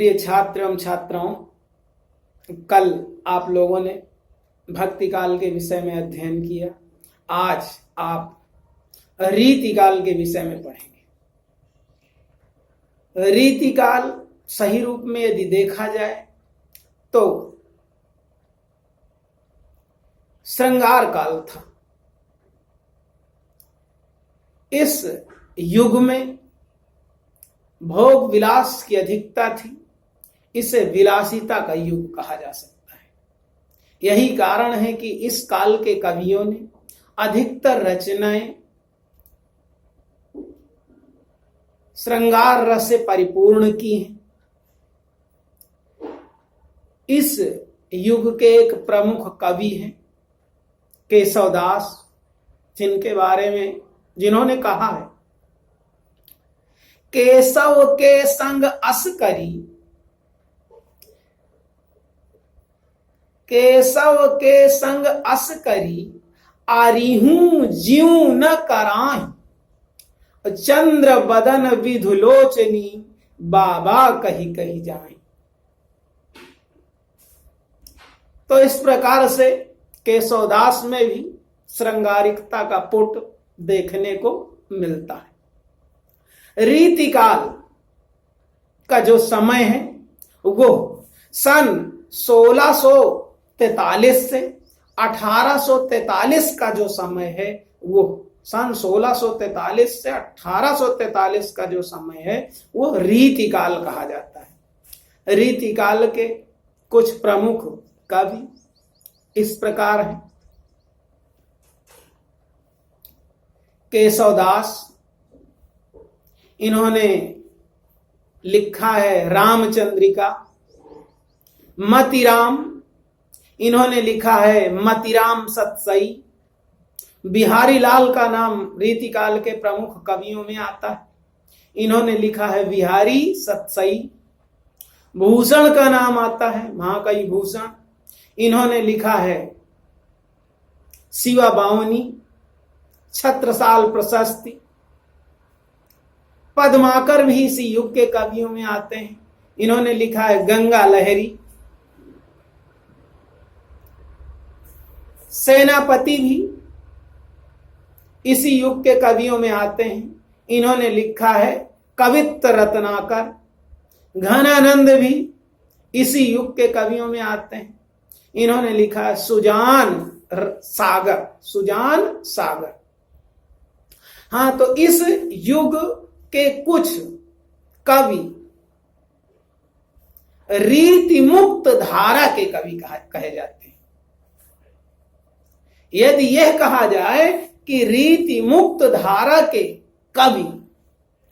प्रिय छात्र एवं छात्राओं, कल आप लोगों ने भक्ति काल के विषय में अध्ययन किया। आज आप रीति काल के विषय में पढ़ेंगे। रीति काल सही रूप में यदि देखा जाए तो श्रृंगार काल था। इस युग में भोग विलास की अधिकता थी। इसे विलासिता का युग कहा जा सकता है। यही कारण है कि इस काल के कवियों ने अधिकतर रचनाएं श्रृंगार रस से परिपूर्ण की हैं। इस युग के एक प्रमुख कवि हैं केशवदास, जिन्होंने कहा है, केशव के संग अस करी, केशव के संग अस करी, आरिहूं ज्यों न कराई, चंद्र बदन विधुलोचनी, बाबा कही कही जाए। तो इस प्रकार से केशवदास में भी श्रृंगारिकता का पुट देखने को मिलता है। रीतिकाल का जो समय है वो सन 1643 से 1843 का जो समय है, वो सन 1643 से 1843 का जो समय है वो रीतिकाल कहा जाता है। रीतिकाल के कुछ प्रमुख कवि इस प्रकार हैं। केशवदास, इन्होंने लिखा है रामचंद्रिका। मतिराम, इन्होंने लिखा है मतिराम सतसई। बिहारी लाल का नाम रीतिकाल के प्रमुख कवियों में आता है। इन्होंने लिखा है बिहारी सतसई। भूषण का नाम आता है महाकवि भूषण। इन्होंने लिखा है शिवा बावनी, छत्रसाल प्रशस्ति। पद्माकर भी इसी युग के कवियों में आते हैं। इन्होंने लिखा है गंगा लहरी। सेनापति भी इसी युग के कवियों में आते हैं। इन्होंने लिखा है कवित्त रत्नाकर। घनानंद भी इसी युग के कवियों में आते हैं। इन्होंने लिखा है सुजान सागर। हाँ, तो इस युग के कुछ कवि रीति मुक्त धारा के कवि कहे जाते हैं। यदि यह कहा जाए कि रीति मुक्त धारा के कवि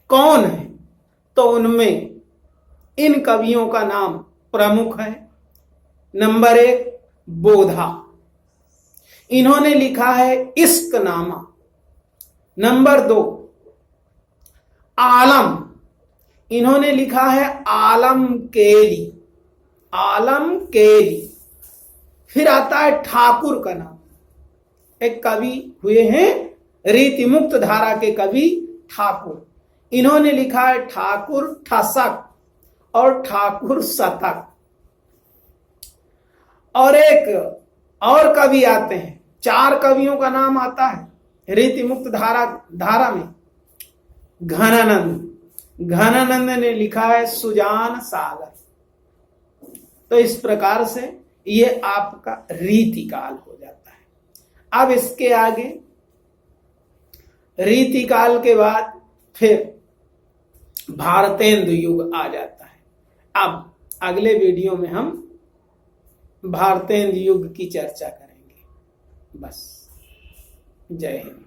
कौन है, तो उनमें इन कवियों का नाम प्रमुख है। नंबर 1 बोधा, इन्होंने लिखा है इश्कनामा। नंबर 2 आलम, इन्होंने लिखा है आलम केली। फिर आता है ठाकुर का नाम। एक कवि हुए हैं रीति मुक्त धारा के कवि ठाकुर। इन्होंने लिखा है ठाकुर ठसक और ठाकुर शतक। और एक और कवि आते हैं, 4 कवियों का नाम आता है रीति मुक्त धारा में। घनानंद ने लिखा है सुजान सागर। तो इस प्रकार से ये आपका रीतिकाल हो जाता है। अब इसके आगे रीतिकाल के बाद फिर भारतेंदु युग आ जाता है। अब अगले वीडियो में हम भारतेंदु युग की चर्चा करेंगे। बस, जय हिंद।